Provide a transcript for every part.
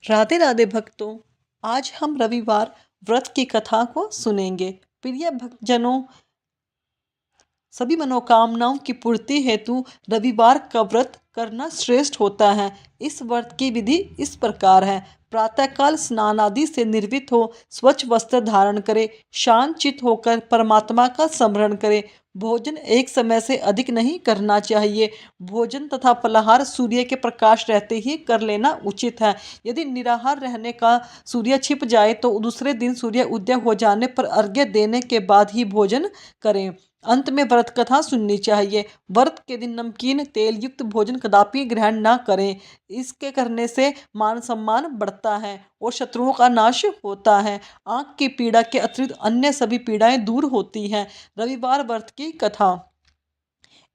राधे राधे भक्तों। आज हम रविवार व्रत की कथा को सुनेंगे। प्रिय भक्तजनों, सभी मनोकामनाओं की पूर्ति हेतु रविवार का व्रत करना श्रेष्ठ होता है। इस व्रत की विधि इस प्रकार है। प्रातःकाल स्नान आदि से निर्वित हो स्वच्छ वस्त्र धारण करे, शांत चित्त होकर परमात्मा का स्मरण करे। भोजन एक समय से अधिक नहीं करना चाहिए। भोजन तथा फलाहार सूर्य के प्रकाश रहते ही कर लेना उचित है। यदि निराहार रहने का सूर्य छिप जाए तो दूसरे दिन सूर्य उदय हो जाने पर अर्घ्य देने के बाद ही भोजन करें। अंत में व्रत कथा सुननी चाहिए। व्रत के दिन नमकीन तेल युक्त भोजन कदापि ग्रहण न करें। इसके करने से मान सम्मान बढ़ता है और शत्रुओं का नाश होता है। आंख की पीड़ा के अतिरिक्त अन्य सभी पीड़ाएं दूर होती हैं। रविवार व्रत की कथा।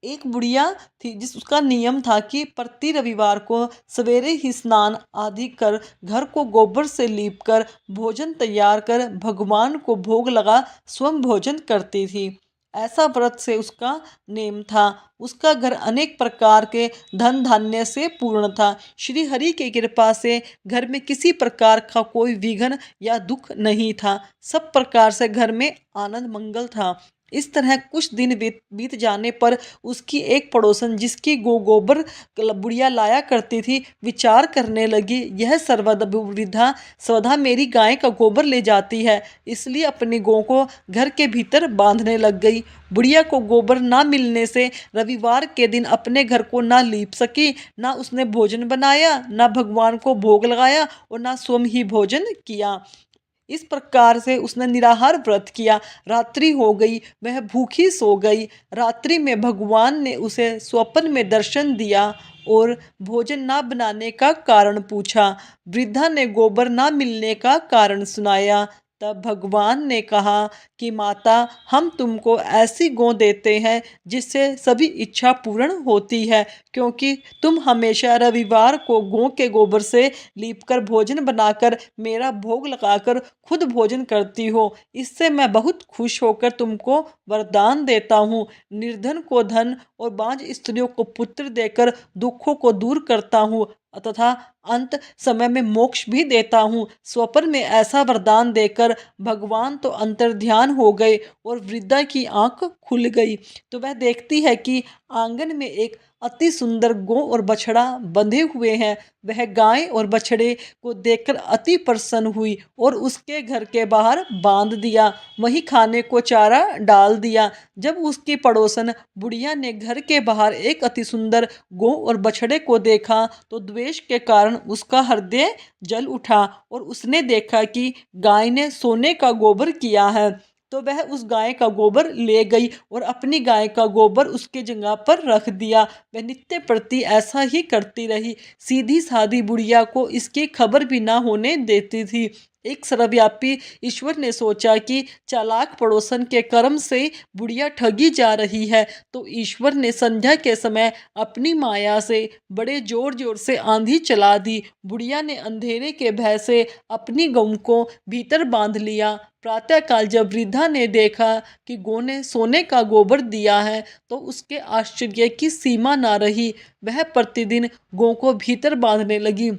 एक बुढ़िया थी जिसका नियम था कि प्रति रविवार को सवेरे ही स्नान आदि कर घर को गोबर से लीप कर भोजन तैयार कर भगवान को भोग लगा स्वयं भोजन करती थी। ऐसा व्रत से उसका नेम था। उसका घर अनेक प्रकार के धन धान्य से पूर्ण था। श्री हरि की कृपा से घर में किसी प्रकार का कोई विघ्न या दुख नहीं था। सब प्रकार से घर में आनंद मंगल था। इस तरह कुछ दिन बीत जाने पर उसकी एक पड़ोसन जिसकी गोबर बुढ़िया लाया करती थी विचार करने लगी, यह सर्वदा वृद्धा स्वधा मेरी गाय का गोबर ले जाती है, इसलिए अपनी गौ को घर के भीतर बांधने लग गई। बुढ़िया को गोबर ना मिलने से रविवार के दिन अपने घर को ना लीप सकी, ना उसने भोजन बनाया, ना भगवान को भोग लगाया और ना स्वयं ही भोजन किया। इस प्रकार से उसने निराहार व्रत किया। रात्रि हो गई, वह भूखी सो गई। रात्रि में भगवान ने उसे स्वप्न में दर्शन दिया और भोजन ना बनाने का कारण पूछा। वृद्धा ने गोबर ना मिलने का कारण सुनाया। तब भगवान ने कहा कि माता, हम तुमको ऐसी गौ देते हैं जिससे सभी इच्छा पूर्ण होती है, क्योंकि तुम हमेशा रविवार को गौ के गोबर से लीपकर भोजन बनाकर मेरा भोग लगाकर खुद भोजन करती हो। इससे मैं बहुत खुश होकर तुमको वरदान देता हूँ। निर्धन को धन और बांझ स्त्रियों को पुत्र देकर दुखों को दूर करता हूँ तथा अंत समय में मोक्ष भी देता हूँ। स्वप्न में ऐसा वरदान देकर भगवान तो अंतर्ध्यान हो गए और वृद्धा की आंख खुल गई तो वह देखती है कि आंगन में एक अति सुंदर गौ और बछड़ा बंधे हुए हैं। वह गाय और बछड़े को देखकर अति प्रसन्न हुई और उसके घर के बाहर बांध दिया, वहीं खाने को चारा डाल दिया। जब उसकी पड़ोसन बुढ़िया ने घर के बाहर एक अति सुंदर गौ और बछड़े को देखा तो द्वेष के कारण उसका हृदय जल उठा और उसने देखा कि गाय ने सोने का गोबर किया है, तो वह उस गाय का गोबर ले गई और अपनी गाय का गोबर उसके जगह पर रख दिया। वह नित्य प्रति ऐसा ही करती रही। सीधी सादी बुढ़िया को इसकी खबर भी ना होने देती थी। एक सर्वव्यापी ईश्वर ने सोचा कि चालाक पड़ोसन के कर्म से बुढ़िया ठगी जा रही है, तो ईश्वर ने संध्या के समय अपनी माया से बड़े जोर जोर से आंधी चला दी। बुढ़िया ने अंधेरे के भय से अपनी गऊ को भीतर बांध लिया। प्रातःकाल जब वृद्धा ने देखा कि गौ ने सोने का गोबर दिया है तो उसके आश्चर्य की सीमा ना रही। वह प्रतिदिन गौ को भीतर बांधने लगी।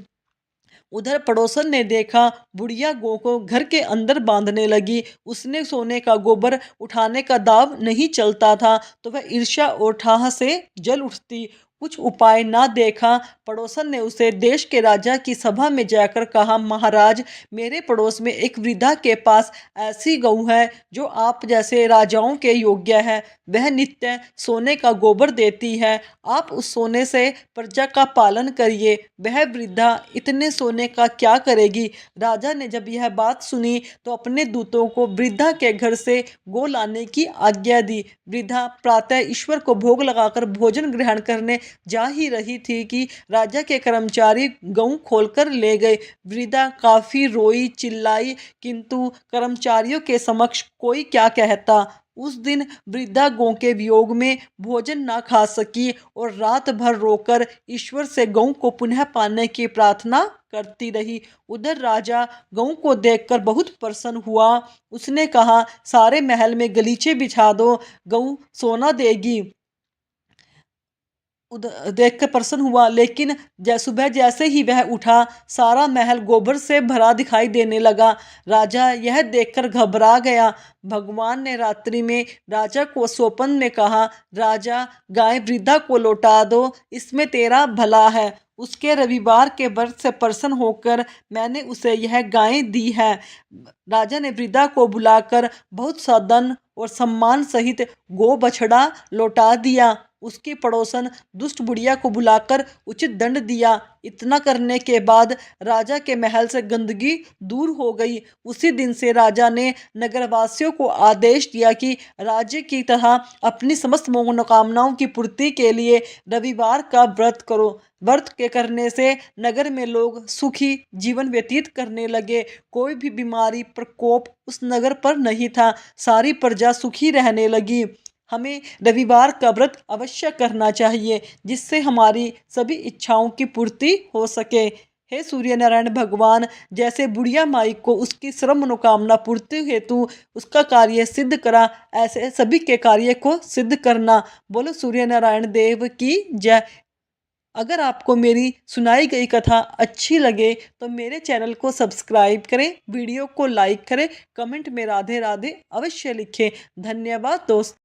उधर पड़ोसन ने देखा बुढ़िया गौ को घर के अंदर बांधने लगी। उसने सोने का गोबर उठाने का दाव नहीं चलता था तो वह ईर्ष्या और ठाह से जल उठती। कुछ उपाय ना देखा, पड़ोसन ने उसे देश के राजा की सभा में जाकर कहा, महाराज, मेरे पड़ोस में एक वृद्धा के पास ऐसी गऊ है जो आप जैसे राजाओं के योग्य है। वह नित्य सोने का गोबर देती है। आप उस सोने से प्रजा का पालन करिए। वह वृद्धा इतने सोने का क्या करेगी। राजा ने जब यह बात सुनी तो अपने दूतों को वृद्धा के घर से गौ लाने की आज्ञा दी। वृद्धा प्रातः ईश्वर को भोग लगाकर भोजन ग्रहण करने जा ही रही थी कि राजा के कर्मचारी गऊ खोलकर ले गए। वृद्धा काफी रोई चिल्लाई, किंतु कर्मचारियों के समक्ष कोई क्या कहता। उस दिन वृद्धा गौ के वियोग में भोजन ना खा सकी और रात भर रोकर ईश्वर से गौ को पुनः पाने की प्रार्थना करती रही। उधर राजा गऊ को देखकर बहुत प्रसन्न हुआ। उसने कहा, सारे महल में गलीचे बिछा दो, गऊ सोना देगी। देखकर प्रसन्न हुआ, लेकिन सुबह जैसे ही वह उठा, सारा महल गोबर से भरा दिखाई देने लगा। राजा यह देखकर घबरा गया। भगवान ने रात्रि में राजा को स्वप्न में कहा, राजा, गाय वृद्धा को लौटा दो, इसमें तेरा भला है। उसके रविवार के व्रत से प्रसन्न होकर मैंने उसे यह गाय दी है। राजा ने वृद्धा को बुलाकर बहुत सा धन और सम्मान सहित गो बछड़ा लौटा दिया। उसकी पड़ोसन दुष्ट बुढ़िया को बुलाकर उचित दंड दिया। इतना करने के बाद राजा के महल से गंदगी दूर हो गई। उसी दिन से राजा ने नगरवासियों को आदेश दिया कि राज्य की तरह अपनी समस्त मनोकामनाओं की पूर्ति के लिए रविवार का व्रत करो। व्रत के करने से नगर में लोग सुखी जीवन व्यतीत करने लगे। कोई भी बीमारी प्रकोप उस नगर पर नहीं था। सारी प्रजा सुखी रहने लगी। हमें रविवार का व्रत अवश्य करना चाहिए, जिससे हमारी सभी इच्छाओं की पूर्ति हो सके। हे सूर्य नारायण भगवान, जैसे बुढ़िया माई को उसकी सर्व मनोकामना पूर्ति हेतु उसका कार्य सिद्ध करा, ऐसे सभी के कार्य को सिद्ध करना। बोलो सूर्य नारायण देव की जय। अगर आपको मेरी सुनाई गई कथा अच्छी लगे तो मेरे चैनल को सब्सक्राइब करें, वीडियो को लाइक करें, कमेंट में राधे राधे अवश्य लिखें। धन्यवाद दोस्तों।